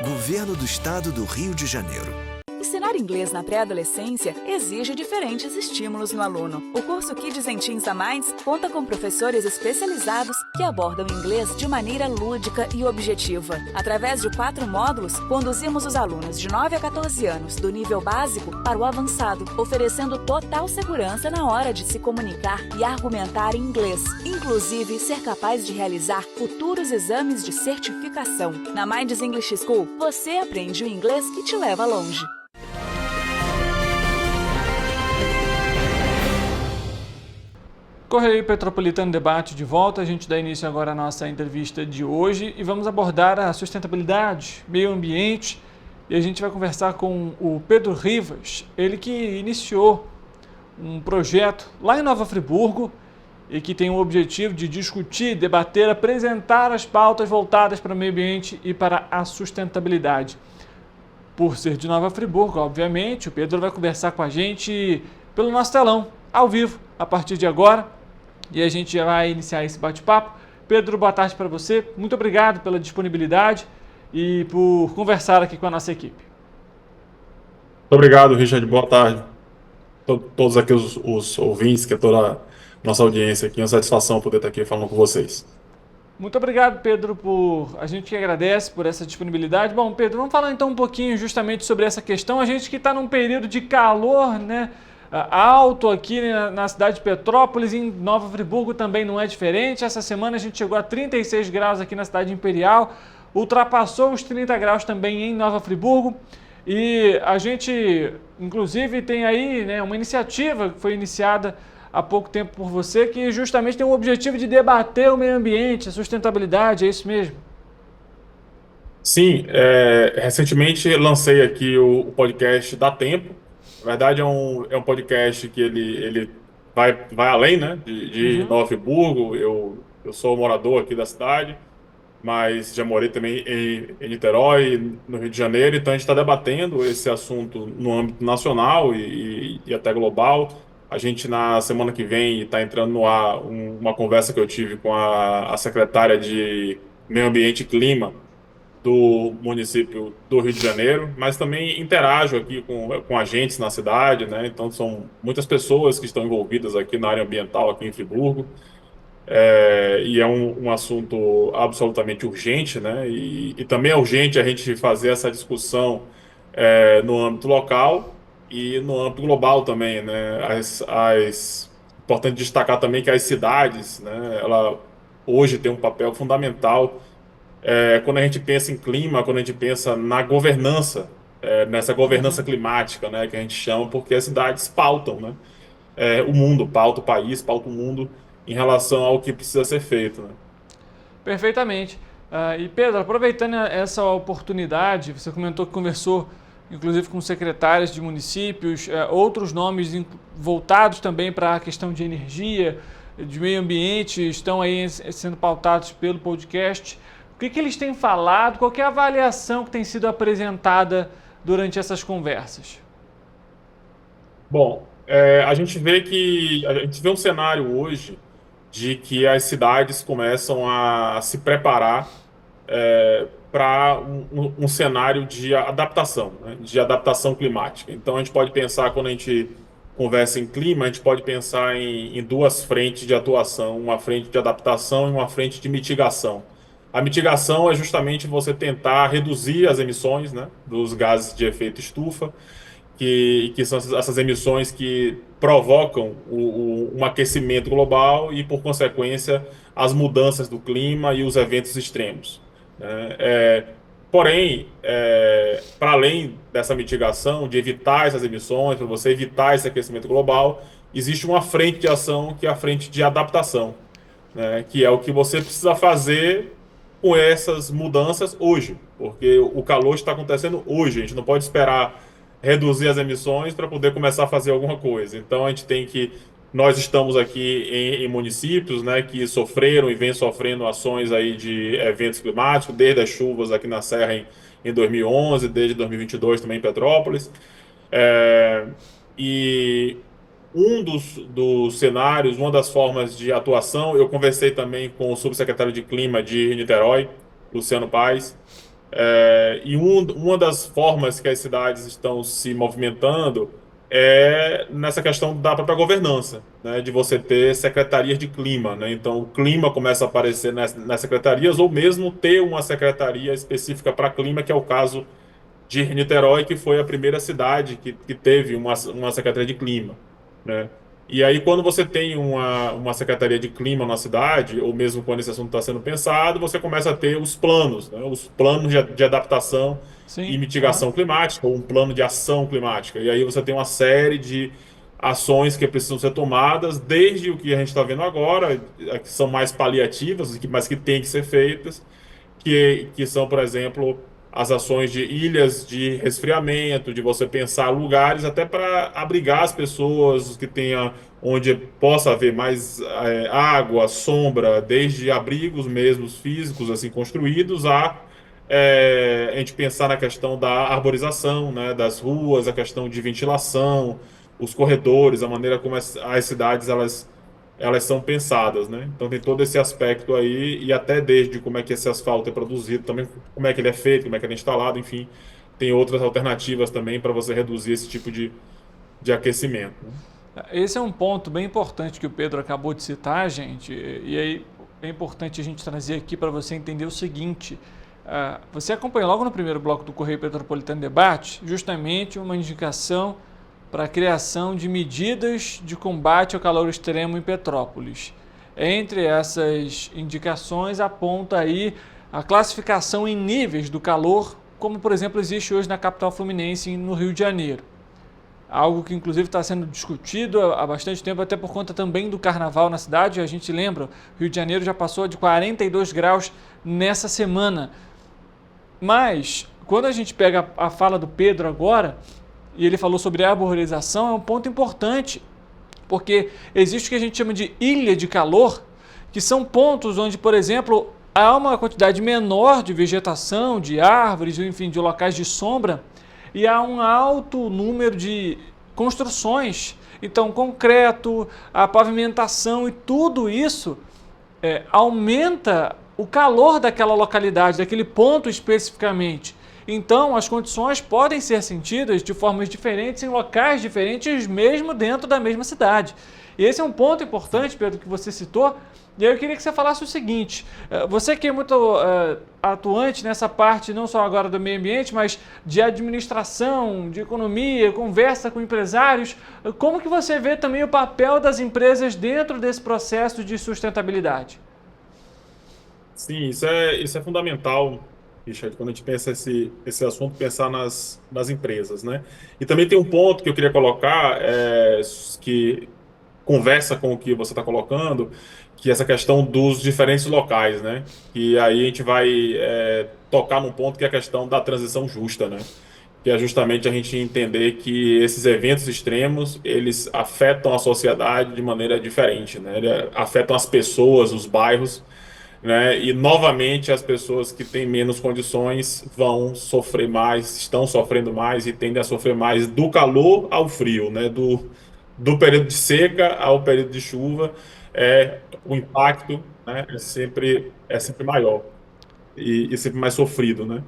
Governo do Estado do Rio de Janeiro. Ensinar inglês na pré-adolescência exige diferentes estímulos no aluno. O curso Kids and Teens a Mais conta com professores especializados que abordam inglês de maneira lúdica e objetiva. Através de 4 módulos, conduzimos os alunos de 9 a 14 anos do nível básico para o avançado, oferecendo total segurança na hora de se comunicar e argumentar em inglês, inclusive ser capaz de realizar futuros exames de certificação. Na Minds English School, você aprende o inglês que te leva longe. Correio Petropolitano Debate de volta, a gente dá início agora à nossa entrevista de hoje e vamos abordar a sustentabilidade, meio ambiente, e a gente vai conversar com o Pedro Rivas, ele que iniciou um projeto lá em Nova Friburgo e que tem o objetivo de discutir, debater, apresentar as pautas voltadas para o meio ambiente e para a sustentabilidade. Por ser de Nova Friburgo, obviamente, o Pedro vai conversar com a gente pelo nosso telão, ao vivo, a partir de agora. E a gente já vai iniciar esse bate-papo Pedro, boa tarde para você. Muito obrigado pela disponibilidade e por conversar aqui com a nossa equipe. Muito obrigado, Richard. Boa tarde. Todos aqui os ouvintes, que é toda a nossa audiência aqui. É uma satisfação poder estar aqui falando com vocês. Muito obrigado, Pedro, a gente que agradece por essa disponibilidade. Bom, Pedro, vamos falar então um pouquinho justamente sobre essa questão. A gente que está num período de calor, né, alto aqui na cidade de Petrópolis, em Nova Friburgo também não é diferente. Essa semana a gente chegou a 36 graus aqui na cidade imperial, ultrapassou os 30 graus também em Nova Friburgo. E a gente, inclusive, tem aí, né, uma iniciativa que foi iniciada há pouco tempo por você, que justamente tem o objetivo de debater o meio ambiente, a sustentabilidade, é isso mesmo? Sim, recentemente lancei aqui o podcast Dá Tempo. Na verdade, é um podcast que ele vai além, né, de Nova Friburgo. Eu sou morador aqui da cidade, mas já morei também em Niterói, no Rio de Janeiro. Então a gente está debatendo esse assunto no âmbito nacional e até global. A gente, na semana que vem, está entrando no ar uma conversa que eu tive com a secretária de Meio Ambiente e Clima do município do Rio de Janeiro, mas também interajo aqui com agentes na cidade, né? Então são muitas pessoas que estão envolvidas aqui na área ambiental, aqui em Friburgo, e é um assunto absolutamente urgente, né? E também é urgente a gente fazer essa discussão no âmbito local e no âmbito global também, né? Importante destacar também que as cidades, né, ela hoje tem um papel fundamental quando a gente pensa em clima, quando a gente pensa na governança, nessa governança climática, né, que a gente chama, porque as cidades pautam, né, o mundo, pauta o país, pauta o mundo em relação ao que precisa ser feito, né? Perfeitamente. E Pedro, aproveitando essa oportunidade, você comentou que conversou inclusive com secretários de municípios, outros nomes voltados também para a questão de energia, de meio ambiente, estão aí sendo pautados pelo podcast. O que eles têm falado? Qual que é a avaliação que tem sido apresentada durante essas conversas? Bom, a gente vê um cenário hoje de que as cidades começam a se preparar para um cenário de adaptação, né, de adaptação climática. Então a gente pode pensar, quando a gente conversa em clima, a gente pode pensar em duas frentes de atuação, uma frente de adaptação e uma frente de mitigação. A mitigação é justamente você tentar reduzir as emissões, né, dos gases de efeito estufa, que são essas emissões que provocam um aquecimento global e, por consequência, as mudanças do clima e os eventos extremos. Porém, para além dessa mitigação, de evitar essas emissões, para você evitar esse aquecimento global, existe uma frente de ação que é a frente de adaptação, né, que é o que você precisa fazer com essas mudanças hoje, porque o calor está acontecendo hoje, a gente não pode esperar reduzir as emissões para poder começar a fazer alguma coisa. Então nós estamos aqui em municípios, né, que sofreram e vêm sofrendo ações aí de eventos climáticos, desde as chuvas aqui na Serra em 2011, desde 2022 também em Petrópolis. E um dos cenários, uma das formas de atuação, eu conversei também com o subsecretário de Clima de Niterói, Luciano Paes, e uma das formas que as cidades estão se movimentando é nessa questão da própria governança, né, de você ter secretarias de clima, né? Então o clima começa a aparecer nas secretarias, ou mesmo ter uma secretaria específica para clima, que é o caso de Niterói, que foi a primeira cidade que teve uma secretaria de clima, né? E aí, quando você tem uma secretaria de clima na cidade, ou mesmo quando esse assunto está sendo pensado, você começa a ter os planos, né? Os planos de adaptação e mitigação climática, ou um plano de ação climática. E aí você tem uma série de ações que precisam ser tomadas, desde o que a gente está vendo agora, que são mais paliativas, mas que têm que ser feitas, que são, por exemplo, as ações de ilhas de resfriamento, de você pensar lugares até para abrigar as pessoas, que tenha onde possa haver mais água, sombra, desde abrigos mesmo físicos assim construídos a gente pensar na questão da arborização, né, das ruas, a questão de ventilação, os corredores, a maneira como as cidades elas elas são pensadas, né? Então tem todo esse aspecto aí, e até desde como é que esse asfalto é produzido, também como é que ele é feito, como é que ele é instalado, enfim, tem outras alternativas também para você reduzir esse tipo de aquecimento, né? Esse é um ponto bem importante que o Pedro acabou de citar, gente, e aí é importante a gente trazer aqui para você entender o seguinte. Você acompanhou logo no primeiro bloco do Correio Petropolitano Debate justamente uma indicação para a criação de medidas de combate ao calor extremo em Petrópolis. Entre essas indicações aponta aí a classificação em níveis do calor, como por exemplo existe hoje na capital fluminense no Rio de Janeiro. Algo que inclusive está sendo discutido há bastante tempo, até por conta também do carnaval na cidade. A gente lembra, o Rio de Janeiro já passou de 42 graus nessa semana. Mas, quando a gente pega a fala do Pedro agora, e ele falou sobre a arborização, é um ponto importante, porque existe o que a gente chama de ilha de calor, que são pontos onde, por exemplo, há uma quantidade menor de vegetação, de árvores, enfim, de locais de sombra, e há um alto número de construções. Então, concreto, a pavimentação e tudo isso aumenta o calor daquela localidade, daquele ponto especificamente. Então, as condições podem ser sentidas de formas diferentes, em locais diferentes, mesmo dentro da mesma cidade. E esse é um ponto importante, Pedro, que você citou. E aí eu queria que você falasse o seguinte, você que é muito atuante nessa parte, não só agora do meio ambiente, mas de administração, de economia, conversa com empresários, como que você vê também o papel das empresas dentro desse processo de sustentabilidade? Sim, isso é fundamental, Richard, quando a gente pensa esse assunto, pensar nas empresas, né? E também tem um ponto que eu queria colocar, que conversa com o que você está colocando, que é essa questão dos diferentes locais, né? E aí a gente vai tocar num ponto que é a questão da transição justa, né? Que é justamente a gente entender que esses eventos extremos, eles afetam a sociedade de maneira diferente, né? Eles afetam as pessoas, os bairros, né? E novamente as pessoas que têm menos condições vão sofrer mais, estão sofrendo mais e tendem a sofrer mais do calor ao frio, né? Do período de seca ao período de chuva, o impacto, né, é sempre maior e sempre mais sofrido, né?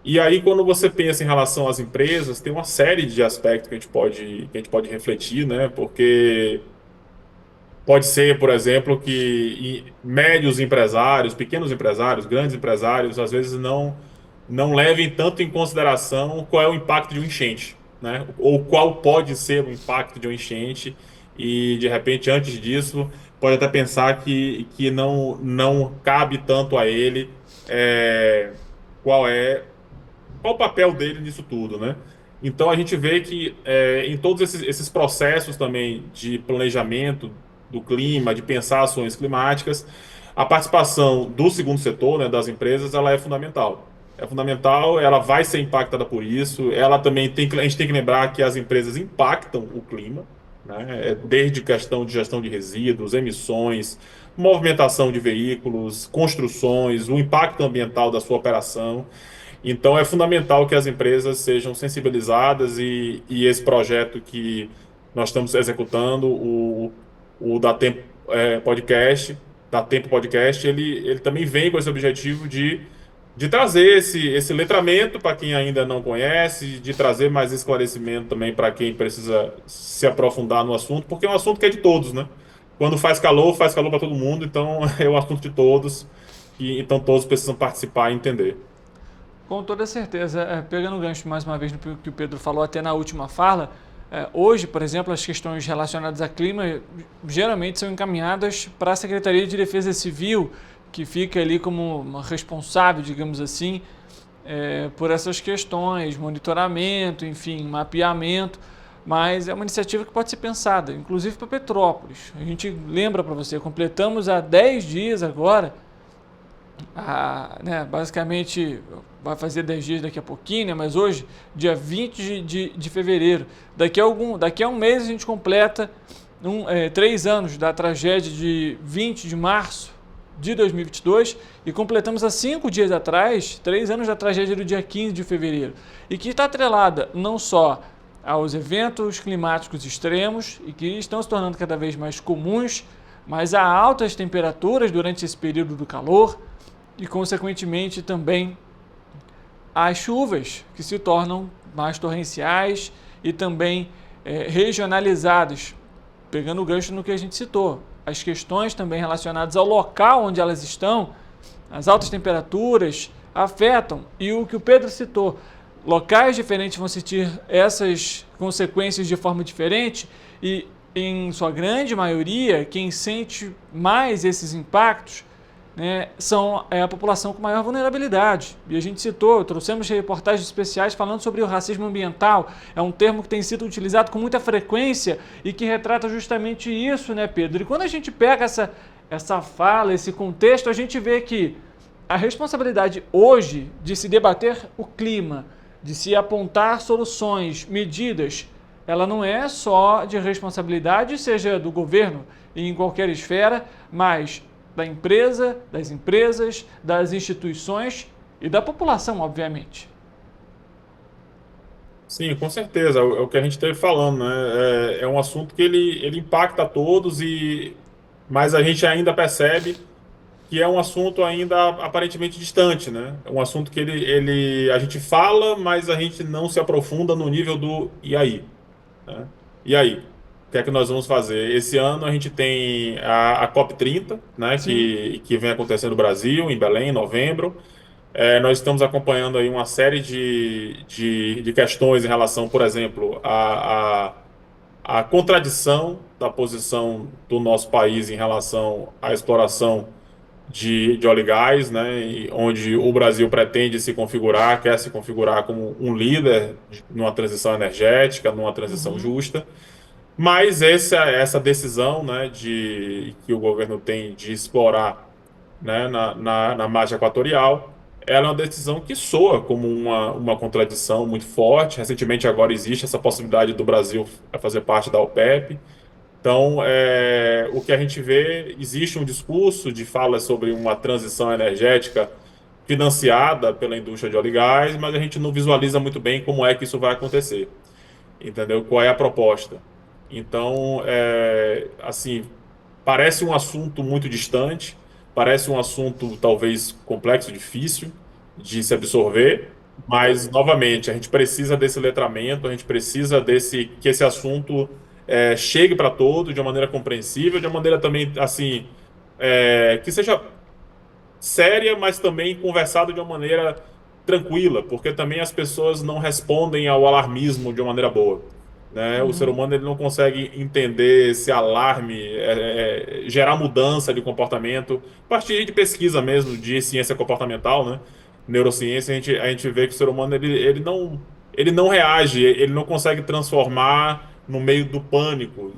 E aí, quando você pensa em relação às empresas, tem uma série de aspectos que a gente pode refletir, né? Porque pode ser, por exemplo, que médios empresários, pequenos empresários, grandes empresários, às vezes não levem tanto em consideração qual é o impacto de um enchente, né? Ou qual pode ser o impacto de um enchente, e de repente, antes disso, pode até pensar que não cabe tanto a ele qual o papel dele nisso tudo, né? Então a gente vê que em todos esses processos também de planejamento do clima, de pensar ações climáticas, a participação do segundo setor, né, das empresas, ela é fundamental. É fundamental, ela vai ser impactada por isso. Ela também a gente tem que lembrar que as empresas impactam o clima, né? Desde questão de gestão de resíduos, emissões, movimentação de veículos, construções, o impacto ambiental da sua operação. Então é fundamental que as empresas sejam sensibilizadas, e esse projeto que nós estamos executando, o Da Tempo Podcast, ele também vem com esse objetivo de trazer esse letramento para quem ainda não conhece, de trazer mais esclarecimento também para quem precisa se aprofundar no assunto, porque é um assunto que é de todos, né? Quando faz calor para todo mundo, então é um assunto de todos, então todos precisam participar e entender. Com toda certeza, pegando o gancho mais uma vez no que o Pedro falou até na última fala, hoje, por exemplo, as questões relacionadas a clima geralmente são encaminhadas para a Secretaria de Defesa Civil, que fica ali como uma responsável, digamos assim, por essas questões, monitoramento, enfim, mapeamento, mas é uma iniciativa que pode ser pensada, inclusive para Petrópolis. A gente lembra para você, completamos há 10 dias agora, basicamente vai fazer 10 dias daqui a pouquinho, né? Mas hoje, dia 20 de fevereiro, daqui a um mês a gente completa 3 anos da tragédia de 20 de março de 2022 e completamos há 5 dias atrás, 3 anos da tragédia do dia 15 de fevereiro, e que está atrelada não só aos eventos climáticos extremos e que estão se tornando cada vez mais comuns, mas há altas temperaturas durante esse período do calor e, consequentemente, também as chuvas que se tornam mais torrenciais e também regionalizadas, pegando o gancho no que a gente citou. As questões também relacionadas ao local onde elas estão, as altas temperaturas afetam, e o que o Pedro citou, locais diferentes vão sentir essas consequências de forma diferente e, em sua grande maioria, quem sente mais esses impactos, né, são a população com maior vulnerabilidade. E a gente citou, trouxemos reportagens especiais falando sobre o racismo ambiental. É um termo que tem sido utilizado com muita frequência e que retrata justamente isso, né, Pedro? E quando a gente pega essa fala, esse contexto, a gente vê que a responsabilidade hoje de se debater o clima, de se apontar soluções, medidas, ela não é só de responsabilidade, seja do governo e em qualquer esfera, mas da empresa, das empresas, das instituições e da população, obviamente. Sim, com certeza. É o que a gente esteve falando, né? É um assunto que ele impacta a todos, mas a gente ainda percebe que é um assunto ainda aparentemente distante, né? É um assunto que a gente fala, mas a gente não se aprofunda no nível do e aí, né? E aí? O que é que nós vamos fazer? Esse ano a gente tem a COP30, né, que vem acontecendo no Brasil, em Belém, em novembro. Nós estamos acompanhando aí uma série de questões em relação, por exemplo, a contradição da posição do nosso país em relação à exploração de óleo e gás, né, onde o Brasil pretende se configurar, quer se configurar como um líder numa transição energética, numa transição justa. Mas essa decisão, né, que o governo tem de explorar, né, na margem equatorial, ela é uma decisão que soa como uma contradição muito forte. Recentemente agora existe essa possibilidade do Brasil fazer parte da OPEP. Então, o que a gente vê, existe um discurso de fala sobre uma transição energética financiada pela indústria de óleo e gás, mas a gente não visualiza muito bem como é que isso vai acontecer. Entendeu? Qual é a proposta? Então, assim, parece um assunto muito distante, parece um assunto talvez complexo, difícil de se absorver, mas, novamente, a gente precisa desse letramento, a gente precisa que esse assunto chegue para todos de uma maneira compreensível, de uma maneira também, assim, que seja séria, mas também conversado de uma maneira tranquila, porque também as pessoas não respondem ao alarmismo de uma maneira boa. Né? O ser humano ele não consegue entender esse alarme, gerar mudança de comportamento. A partir de pesquisa mesmo, de ciência comportamental, né? Neurociência, a gente vê que o ser humano ele não reage, ele não consegue transformar no meio do pânico.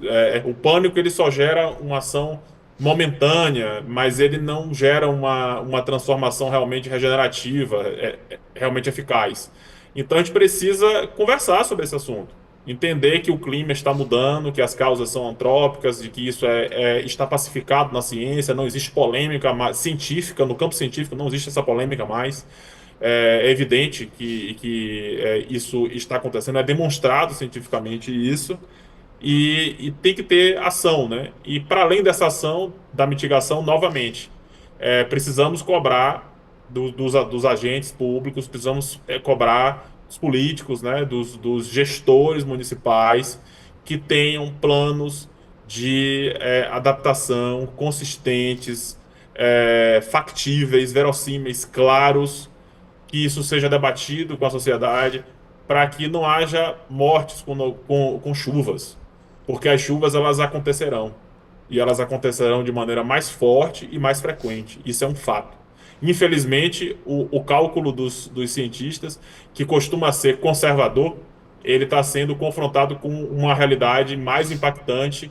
O pânico ele só gera uma ação momentânea, mas ele não gera uma transformação realmente regenerativa, realmente eficaz. Então a gente precisa conversar sobre esse assunto. Entender que o clima está mudando, que as causas são antrópicas, de que isso está pacificado na ciência, não existe polêmica científica, no campo científico não existe essa polêmica mais. É evidente que isso está acontecendo, é demonstrado cientificamente isso, e tem que ter ação, né? E para além dessa ação, da mitigação, novamente, precisamos cobrar dos agentes públicos, precisamos cobrar dos políticos, né, dos gestores municipais que tenham planos de adaptação consistentes, factíveis, verossímeis, claros, que isso seja debatido com a sociedade, para que não haja mortes com chuvas, porque as chuvas elas acontecerão, e elas acontecerão de maneira mais forte e mais frequente, isso é um fato. Infelizmente, o cálculo dos cientistas, que costuma ser conservador, ele está sendo confrontado com uma realidade mais impactante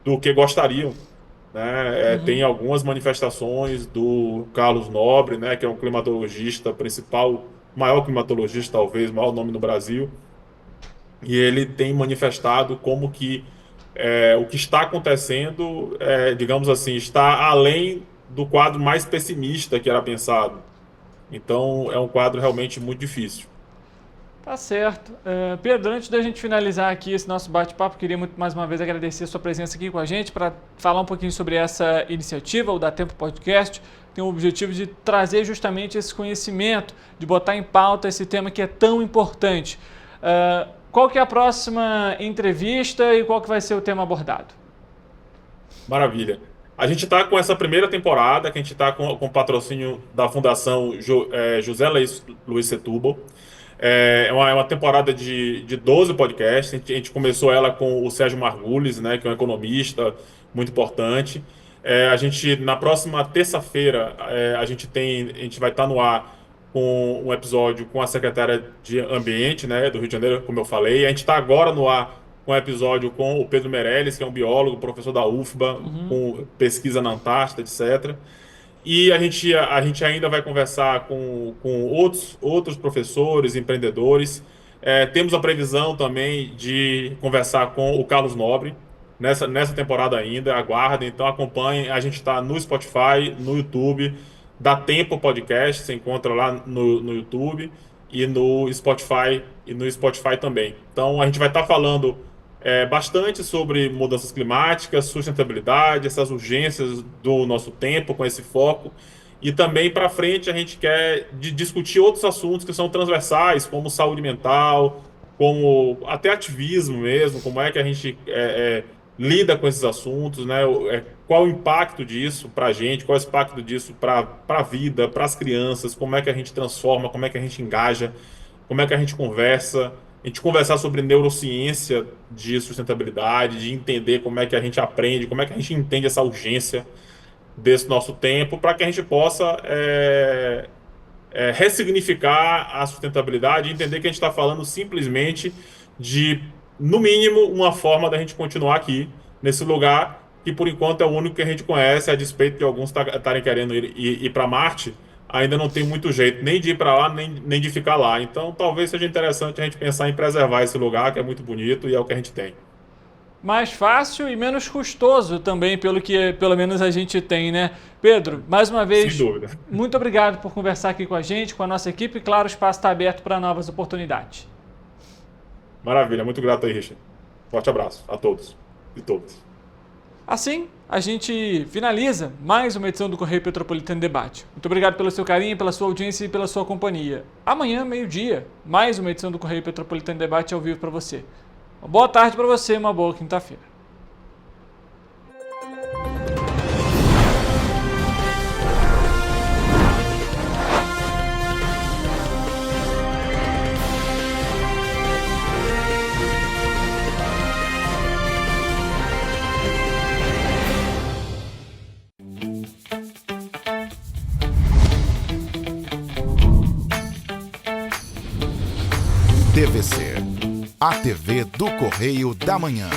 do que gostariam. Né? Tem algumas manifestações do Carlos Nobre, né, que é um climatologista principal, maior climatologista talvez, maior nome no Brasil, e ele tem manifestado como que o que está acontecendo, digamos assim, está além do quadro mais pessimista que era pensado. Então, é um quadro realmente muito difícil. Tá certo. Pedro, antes da gente finalizar aqui esse nosso bate-papo, queria muito mais uma vez agradecer a sua presença aqui com a gente para falar um pouquinho sobre essa iniciativa, o Dá Tempo Podcast. Tem o objetivo de trazer justamente esse conhecimento, de botar em pauta esse tema que é tão importante. Qual que é a próxima entrevista e qual que vai ser o tema abordado? Maravilha. A gente está com essa primeira temporada, que a gente está com o patrocínio da Fundação José Luiz Setúbal. É uma temporada de 12 podcasts. A gente começou ela com o Sérgio Margulis, né, que é um economista muito importante. Na próxima terça-feira, a gente vai estar no ar com um episódio com a secretária de Ambiente, né, do Rio de Janeiro, como eu falei. A gente está agora no ar com um episódio com o Pedro Meirelles, que é um biólogo, professor da UFBA, com pesquisa na Antártida, etc. E a gente ainda vai conversar com outros professores, empreendedores. Temos a previsão também de conversar com o Carlos Nobre nessa temporada ainda. Aguardem, então acompanhem. A gente está no Spotify, no YouTube. Dá Tempo Podcast, você encontra lá no YouTube e no Spotify também. Então a gente vai estar falando bastante sobre mudanças climáticas, sustentabilidade, essas urgências do nosso tempo, com esse foco. E também para frente a gente quer discutir outros assuntos que são transversais, como saúde mental, como até ativismo mesmo, como é que a gente lida com esses assuntos, né? Qual o impacto disso para a gente, qual é o impacto disso para a vida, para as crianças, como é que a gente transforma, como é que a gente engaja, como é que a gente conversa. A gente conversar sobre neurociência de sustentabilidade, de entender como é que a gente aprende, como é que a gente entende essa urgência desse nosso tempo, para que a gente possa ressignificar a sustentabilidade e entender que a gente está falando simplesmente de, no mínimo, uma forma da gente continuar aqui, nesse lugar, que por enquanto é o único que a gente conhece, a despeito de alguns estarem querendo ir para Marte. Ainda não tem muito jeito nem de ir para lá, nem de ficar lá. Então, talvez seja interessante a gente pensar em preservar esse lugar, que é muito bonito e é o que a gente tem. Mais fácil e menos custoso também, pelo que pelo menos a gente tem, né? Pedro, mais uma vez, sem dúvida, muito obrigado por conversar aqui com a gente, com a nossa equipe. E, claro, o espaço está aberto para novas oportunidades. Maravilha, muito grato aí, Richard. Forte abraço a todos e todas. Assim, a gente finaliza mais uma edição do Correio Petropolitano Debate. Muito obrigado pelo seu carinho, pela sua audiência e pela sua companhia. Amanhã, meio-dia, mais uma edição do Correio Petropolitano Debate ao vivo para você. Uma boa tarde para você e uma boa quinta-feira. TVC, a TV do Correio da Manhã.